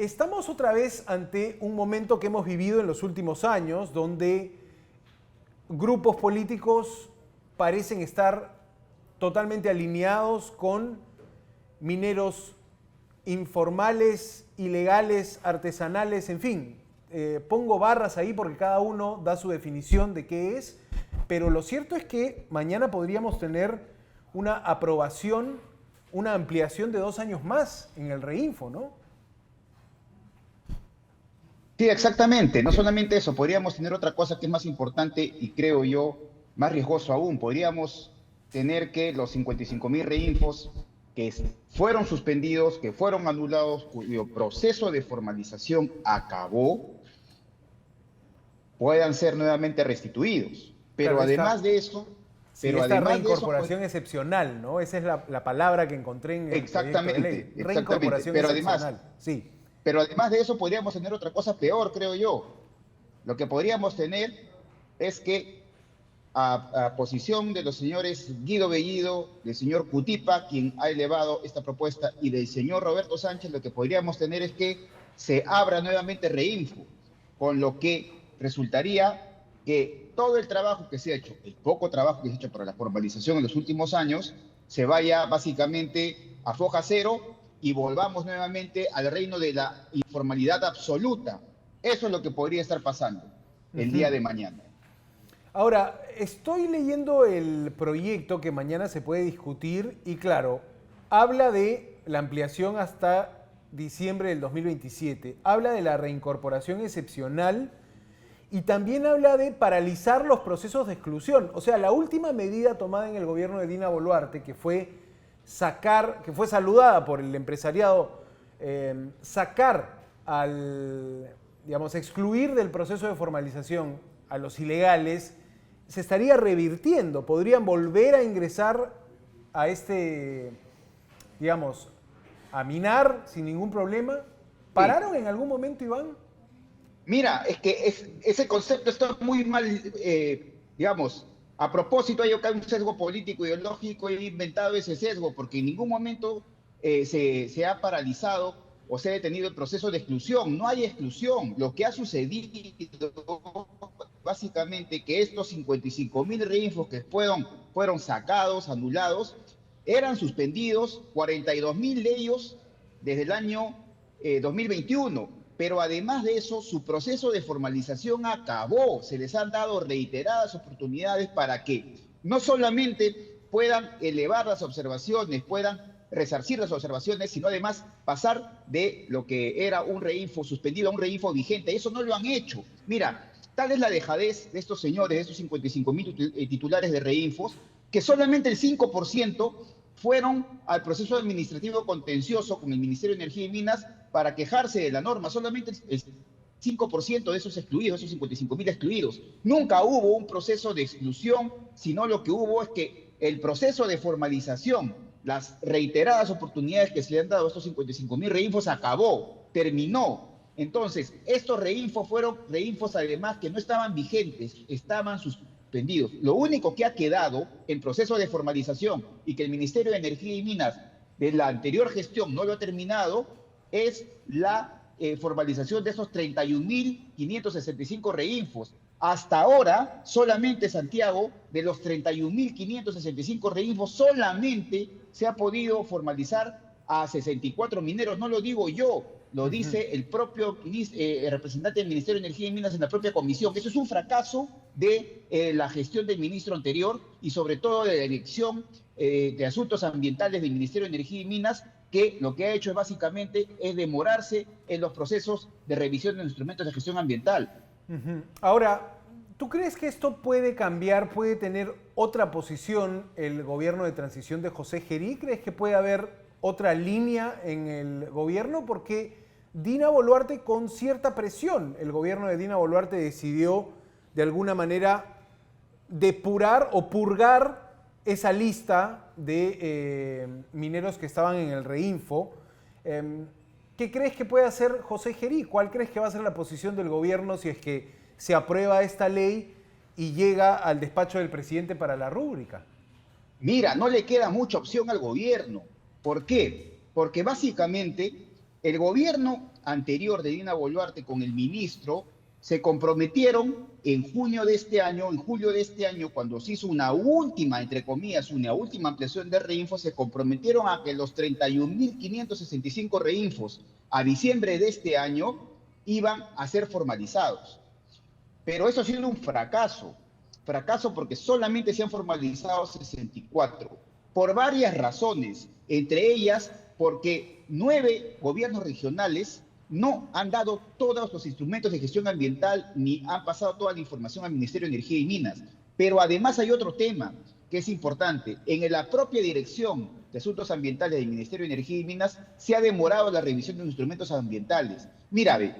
estamos otra vez ante un momento que hemos vivido en los últimos años, donde grupos políticos parecen estar totalmente alineados con mineros informales, ilegales, artesanales, en fin. Pongo barras ahí porque cada uno da su definición de qué es, pero lo cierto es que mañana podríamos tener una aprobación, una ampliación de 2 años más en el Reinfo, ¿no? Sí, exactamente. No solamente eso, podríamos tener otra cosa que es más importante y creo yo más riesgoso aún. Podríamos tener que los 55.000 reinfos que fueron suspendidos, que fueron anulados, cuyo proceso de formalización acabó, puedan ser nuevamente restituidos. Pero Claro, además de eso, sí, esta reincorporación excepcional, ¿no? Esa es la palabra que encontré en el proyecto de ley. exactamente. Reincorporación excepcional, sí. Pero además de eso podríamos tener otra cosa peor, creo yo. Lo que podríamos tener es que a posición de los señores Guido Bellido, del señor Cutipa, quien ha elevado esta propuesta, y del señor Roberto Sánchez, lo que podríamos tener es que se abra nuevamente Reinfo, con lo que resultaría que todo el trabajo que se ha hecho, el poco trabajo que se ha hecho para la formalización en los últimos años, se vaya básicamente a foja cero y volvamos nuevamente al reino de la informalidad absoluta. Eso es lo que podría estar pasando el día de mañana. Ahora, estoy leyendo el proyecto que mañana se puede discutir y claro, habla de la ampliación hasta diciembre del 2027, habla de la reincorporación excepcional y también habla de paralizar los procesos de exclusión. O sea, la última medida tomada en el gobierno de Dina Boluarte, que fue saludada por el empresariado, sacar excluir del proceso de formalización a los ilegales, se estaría revirtiendo, podrían volver a ingresar a a minar sin ningún problema. ¿Pararon en algún momento, Iván? Mira, es que ese concepto está muy mal, a propósito hay acá un sesgo político ideológico, he inventado ese sesgo, porque en ningún momento se ha paralizado o se ha detenido el proceso de exclusión. No hay exclusión. Lo que ha sucedido básicamente que estos 55.000 reinfos que fueron sacados, anulados, eran suspendidos, 42.000 de ellos desde el año 2021. Pero además de eso, su proceso de formalización acabó. Se les han dado reiteradas oportunidades para que no solamente puedan elevar las observaciones, puedan resarcir las observaciones, sino además pasar de lo que era un reinfo suspendido a un reinfo vigente. Eso no lo han hecho. Mira, tal es la dejadez de estos señores, de estos 55.000 titulares de reinfos, que solamente el 5% fueron al proceso administrativo contencioso con el Ministerio de Energía y Minas para quejarse de la norma. Solamente el 5% de esos excluidos, esos 55.000 excluidos. Nunca hubo un proceso de exclusión, sino lo que hubo es que el proceso de formalización, las reiteradas oportunidades que se le han dado a estos 55.000 reinfos acabó, terminó. Entonces, estos reinfos fueron reinfos además que no estaban vigentes, estaban suspendidos. Lo único que ha quedado en proceso de formalización y que el Ministerio de Energía y Minas de la anterior gestión no lo ha terminado es la formalización de esos 31.565 reinfos. Hasta ahora, solamente Santiago, de los 31.565 reinfos, solamente se ha podido formalizar a 64 mineros. No lo digo yo, lo dice el propio representante del Ministerio de Energía y Minas en la propia comisión. Eso es un fracaso de la gestión del ministro anterior y sobre todo de la Dirección de Asuntos Ambientales del Ministerio de Energía y Minas, que lo que ha hecho es básicamente demorarse en los procesos de revisión de los instrumentos de gestión ambiental. Ahora, ¿tú crees que esto puede cambiar, puede tener otra posición el gobierno de transición de José Gerí? ¿Crees que puede haber otra línea en el gobierno? Porque Dina Boluarte, con cierta presión, el gobierno de Dina Boluarte decidió de alguna manera depurar o purgar esa lista de mineros que estaban en el Reinfo. ¿Qué crees que puede hacer José Gerí? ¿Cuál crees que va a ser la posición del gobierno si es que se aprueba esta ley y llega al despacho del presidente para la rúbrica? Mira, no le queda mucha opción al gobierno. ¿Por qué? Porque básicamente el gobierno anterior de Dina Boluarte con el ministro, se comprometieron en julio de este año, cuando se hizo una última, entre comillas, una última ampliación de reinfos, se comprometieron a que los 31.565 reinfos a diciembre de este año iban a ser formalizados. Pero eso ha sido un fracaso porque solamente se han formalizado 64, por varias razones, entre ellas porque 9 gobiernos regionales no han dado todos los instrumentos de gestión ambiental ni han pasado toda la información al Ministerio de Energía y Minas. Pero además hay otro tema que es importante. En la propia Dirección de Asuntos Ambientales del Ministerio de Energía y Minas se ha demorado la revisión de los instrumentos ambientales. Mira, ve,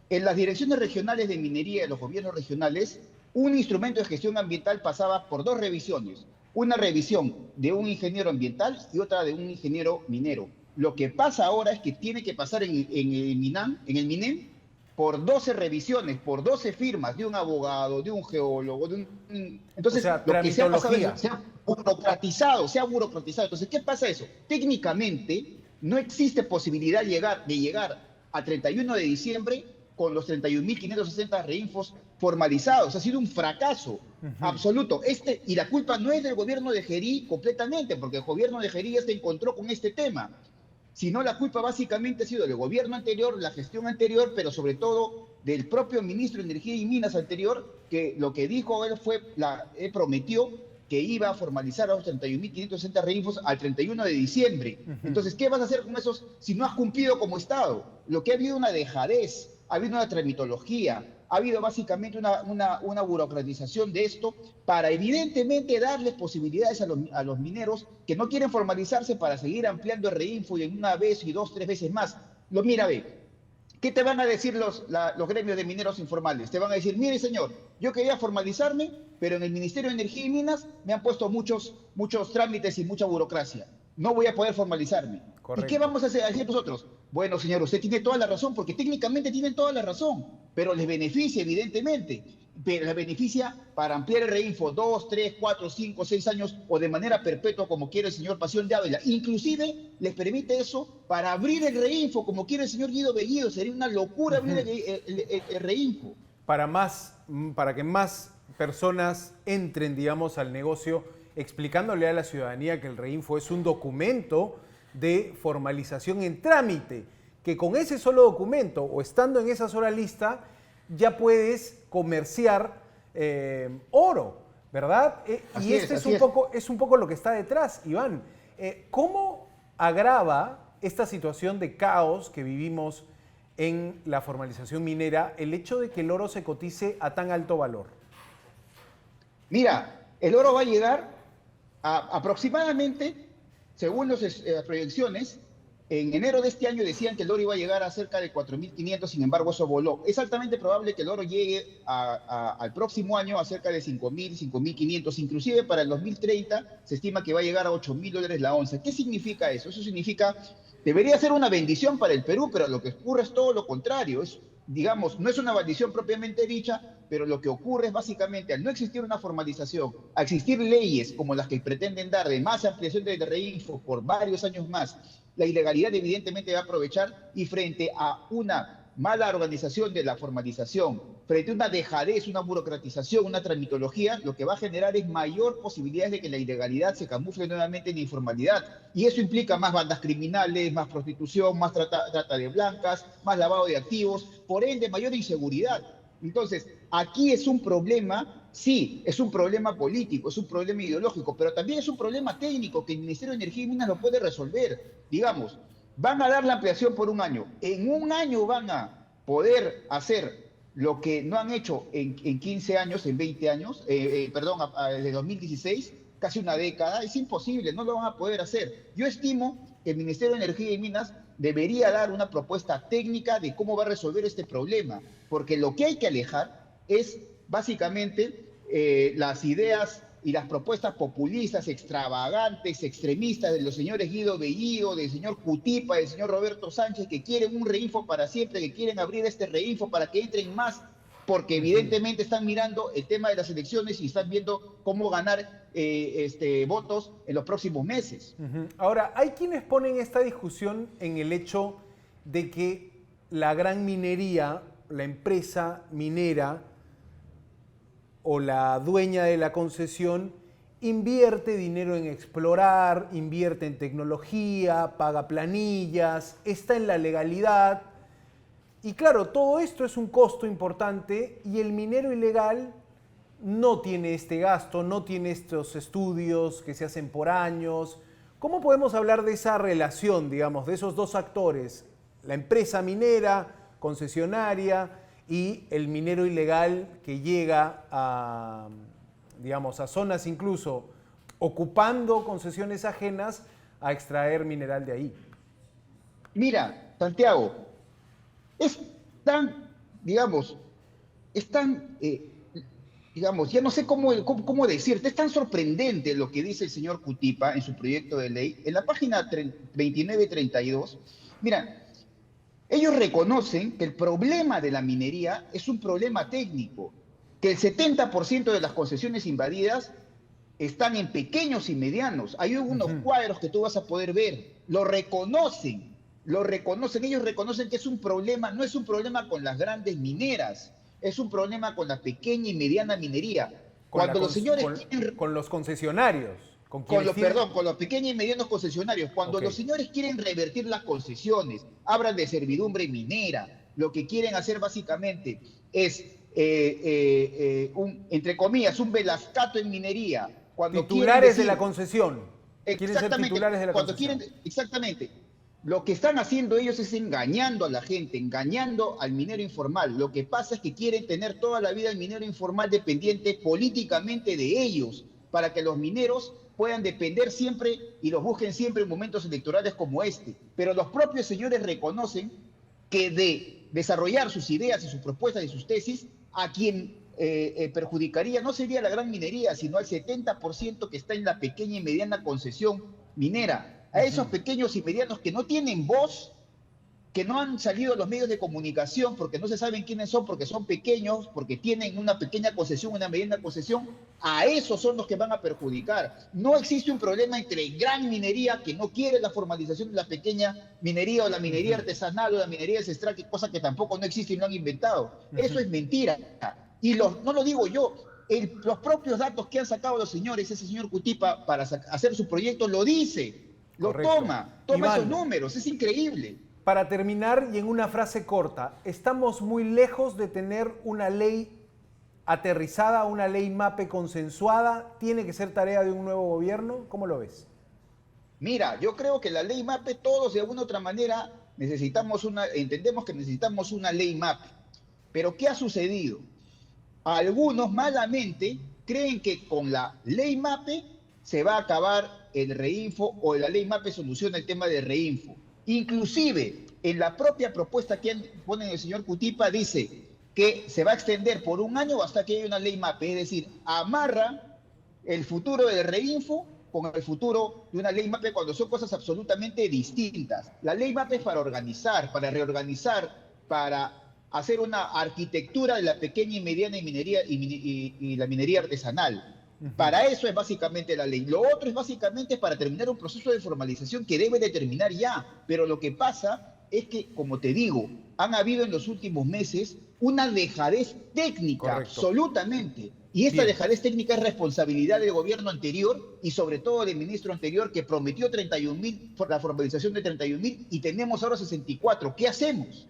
en las direcciones regionales de minería de los gobiernos regionales, un instrumento de gestión ambiental pasaba por 2 revisiones. Una revisión de un ingeniero ambiental y otra de un ingeniero minero. Lo que pasa ahora es que tiene que pasar en el MINEM, por 12 revisiones, por 12 firmas de un abogado, de un geólogo, Entonces, O sea, lo que se ha pasado es tramitología. que se ha burocratizado. Entonces, ¿qué pasa eso? Técnicamente, no existe posibilidad de llegar a 31 de diciembre con los 31.560 reinfos formalizados. Ha sido un fracaso absoluto. Y la culpa no es del gobierno de Gerí completamente, porque el gobierno de Gerí ya se encontró con este tema, sino la culpa básicamente ha sido del gobierno anterior, la gestión anterior, pero sobre todo del propio ministro de Energía y Minas anterior, que lo que dijo él él prometió que iba a formalizar a los 31.560 reinfos al 31 de diciembre. Entonces, ¿qué vas a hacer con esos si no has cumplido como Estado? Lo que ha habido una dejadez, ha habido una tramitología, ha habido básicamente una burocratización de esto para evidentemente darles posibilidades a los mineros que no quieren formalizarse para seguir ampliando el reinfo y en una vez y 2, 3 veces más. Mira, ve, ¿qué te van a decir los gremios de mineros informales? Te van a decir, mire señor, yo quería formalizarme, pero en el Ministerio de Energía y Minas me han puesto muchos trámites y mucha burocracia. No voy a poder formalizarme. ¿Y qué Correcto. vamos a hacer nosotros? Bueno, señor, usted tiene toda la razón, porque técnicamente tienen toda la razón, pero les beneficia, evidentemente. Pero les beneficia para ampliar el reinfo 2, 3, 4, 5, 6 años o de manera perpetua, como quiere el señor Pasión de Ávila. Inclusive les permite eso para abrir el reinfo, como quiere el señor Guido Bellido. Sería una locura abrir el reinfo. Para que más personas entren, digamos, al negocio, explicándole a la ciudadanía que el reinfo es un documento de formalización en trámite, que con ese solo documento o estando en esa sola lista ya puedes comerciar oro, ¿verdad? Y este es un poco lo que está detrás, Iván. ¿Cómo agrava esta situación de caos que vivimos en la formalización minera el hecho de que el oro se cotice a tan alto valor? Mira, el oro va a llegar a aproximadamente, según las proyecciones, en enero de este año decían que el oro iba a llegar a cerca de 4.500, sin embargo eso voló. Es altamente probable que el oro llegue al próximo año a cerca de 5.000, 5.500, inclusive para el 2030 se estima que va a llegar a $8.000 la onza. ¿Qué significa eso? Eso significa, debería ser una bendición para el Perú, pero lo que ocurre es todo lo contrario. Digamos, no es una bendición propiamente dicha, pero lo que ocurre es básicamente, al no existir una formalización, a existir leyes como las que pretenden dar de más ampliación de reinfo por varios años más, la ilegalidad evidentemente va a aprovechar, y frente a una mala organización de la formalización, frente a una dejadez, una burocratización, una tramitología, lo que va a generar es mayor posibilidades de que la ilegalidad se camufle nuevamente en la informalidad. Y eso implica más bandas criminales, más prostitución, más trata de blancas, más lavado de activos, por ende mayor inseguridad. Entonces, aquí es un problema, sí, es un problema político, es un problema ideológico, pero también es un problema técnico que el Ministerio de Energía y Minas lo puede resolver. Digamos, van a dar la ampliación por un año. En un año van a poder hacer lo que no han hecho en 15 años, en 20 años, desde 2016, casi una década. Es imposible, no lo van a poder hacer. Yo estimo que el Ministerio de Energía y Minas debería dar una propuesta técnica de cómo va a resolver este problema, porque lo que hay que alejar es básicamente las ideas y las propuestas populistas, extravagantes, extremistas de los señores Guido Bellido, del señor Cutipa, del señor Roberto Sánchez, que quieren un reinfo para siempre, que quieren abrir este reinfo para que entren más, porque evidentemente están mirando el tema de las elecciones y están viendo cómo ganar votos en los próximos meses. Ahora, hay quienes ponen esta discusión en el hecho de que la gran minería, la empresa minera o la dueña de la concesión invierte dinero en explorar, invierte en tecnología, paga planillas, está en la legalidad. Y claro, todo esto es un costo importante y el minero ilegal no tiene este gasto, no tiene estos estudios que se hacen por años. ¿Cómo podemos hablar de esa relación, digamos, de esos dos actores? La empresa minera, concesionaria, y el minero ilegal que llega a, digamos, a zonas incluso ocupando concesiones ajenas a extraer mineral de ahí. Mira, Santiago, es tan, digamos, es tan, digamos, ya no sé cómo decirte, es tan sorprendente lo que dice el señor Cutipa en su proyecto de ley. En la página 2932, mira, ellos reconocen que el problema de la minería es un problema técnico, que el 70% de las concesiones invadidas están en pequeños y medianos. Hay unos cuadros que tú vas a poder ver, lo reconocen, ellos reconocen que es un problema, no es un problema con las grandes mineras, es un problema con la pequeña y mediana minería. Cuando los señores quieren... Con los concesionarios. Con los pequeños y medianos concesionarios. Cuando los señores quieren revertir las concesiones, hablan de servidumbre minera, lo que quieren hacer básicamente es, entre comillas, un velascato en minería. Cuando titulares de la concesión. Quieren ser titulares de la concesión. Exactamente. Lo que están haciendo ellos es engañando a la gente, engañando al minero informal. Lo que pasa es que quieren tener toda la vida el minero informal dependiente políticamente de ellos, para que los mineros puedan depender siempre y los busquen siempre en momentos electorales como este. Pero los propios señores reconocen que de desarrollar sus ideas y sus propuestas y sus tesis, a quien perjudicaría no sería la gran minería, sino al 70% que está en la pequeña y mediana concesión minera. A esos pequeños y medianos que no tienen voz, que no han salido a los medios de comunicación porque no se saben quiénes son, porque son pequeños, porque tienen una pequeña concesión, una mediana concesión, a esos son los que van a perjudicar. No existe un problema entre gran minería, que no quiere la formalización de la pequeña minería o la minería artesanal o la minería ancestral, cosa que tampoco no existe y no han inventado. Eso es mentira. Y no lo digo yo, los propios datos que han sacado los señores, ese señor Cutipa, para hacer su proyecto, lo dice, lo toma Iván, esos números, es increíble. Para terminar, y en una frase corta, ¿estamos muy lejos de tener una ley aterrizada, una ley MAPE consensuada? ¿Tiene que ser tarea de un nuevo gobierno? ¿Cómo lo ves? Mira, yo creo que la ley MAPE, todos de alguna u otra manera entendemos que necesitamos una ley MAPE. Pero ¿qué ha sucedido? Algunos malamente creen que con la ley MAPE se va a acabar el reinfo o la ley MAPE soluciona el tema del reinfo. Inclusive, en la propia propuesta que pone el señor Cutipa, dice que se va a extender por un año hasta que haya una ley MAPE, es decir, amarra el futuro del reinfo con el futuro de una ley MAPE cuando son cosas absolutamente distintas. La ley MAPE es para organizar, para reorganizar, para hacer una arquitectura de la pequeña y mediana minería y la minería artesanal. Para eso es básicamente la ley. Lo otro es básicamente para terminar un proceso de formalización que debe de terminar ya. Pero lo que pasa es que, como te digo, han habido en los últimos meses una dejadez técnica, absolutamente. Y esta dejadez técnica es responsabilidad del gobierno anterior y sobre todo del ministro anterior que prometió 31.000, la formalización de 31.000 y tenemos ahora 64. ¿Qué hacemos?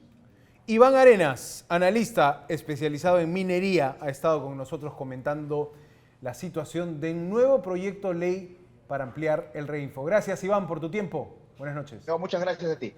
Iván Arenas, analista especializado en minería, ha estado con nosotros comentando la situación de un nuevo proyecto de ley para ampliar el reinfo. Gracias, Iván, por tu tiempo. Buenas noches. No, muchas gracias a ti.